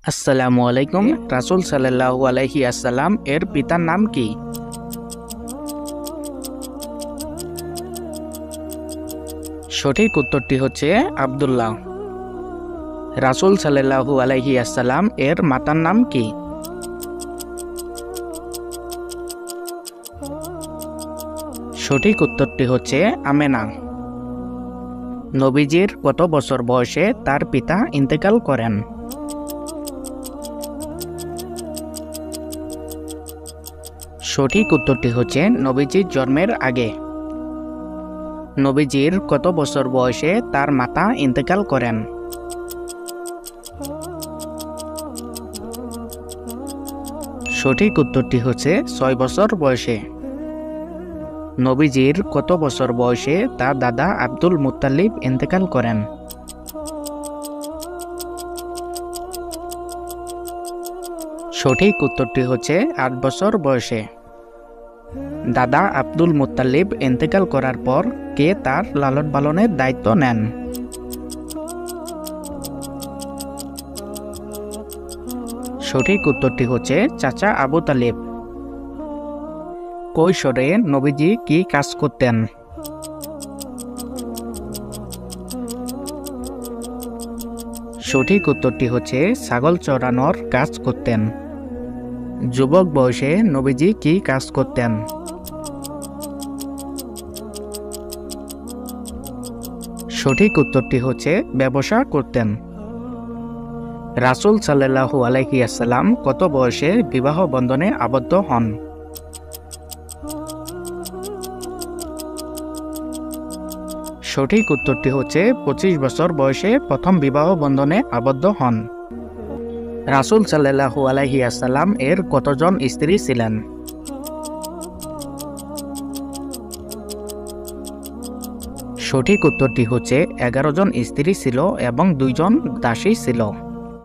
আসসালামু আলাইকুম। রাসূল সাল্লাল্লাহু আলাইহি আসসালাম এর পিতার নাম কি? সঠিক উত্তরটি হচ্ছে আব্দুল্লাহ। রাসূল সাল্লাল্লাহু আলাইহি আসসালাম এর মাতার নাম কি? সঠিক উত্তরটি হচ্ছে আমেনা। নবীজির কত বছর বয়সে তার পিতা ইন্তেকাল করেন? সঠিক উত্তরটি হচ্ছে নবীজির জন্মের আগে। নবীজির কত বছর বয়সে তার মাতা ইন্তেকাল করেন? সঠিক উত্তরটি হচ্ছে 6 বছর বয়সে। নবীজির কত বছর বয়সে তার দাদা আব্দুল মুত্তালিব ইন্তেকাল করেন? সঠিক উত্তরটি হচ্ছে 8 বছর বয়সে। দাদা আব্দুল মুত্তালিব ইন্তেকাল করার পর কে তার লালন পালনের দায়িত্ব নেন? সঠিক উত্তরটি হচ্ছে চাচা আবু তালিব। কৈশোরে নবীজি কি কাজ করতেন? সঠিক উত্তরটি হচ্ছে ছাগল চড়ানোর কাজ করতেন। যুবক বয়সে নবীজি কি কাজ করতেন? সঠিক উত্তরটি হচ্ছে ব্যবসা করতেন। রাসূল সাল্লাল্লাহু আলাইহি আসসালাম কত বয়সে বিবাহ বন্ধনে আবদ্ধ হন? সঠিক উত্তরটি হচ্ছে 25 বছর বয়সে প্রথম বিবাহ বন্ধনে আবদ্ধ হন। রাসূল সাল্লাল্লাহু আলাইহি আসসালাম এর কতজন স্ত্রী ছিলেন? সঠিক উত্তরটি হচ্ছে 11 জন স্ত্রী ছিল এবং 2 জন দাসী ছিল।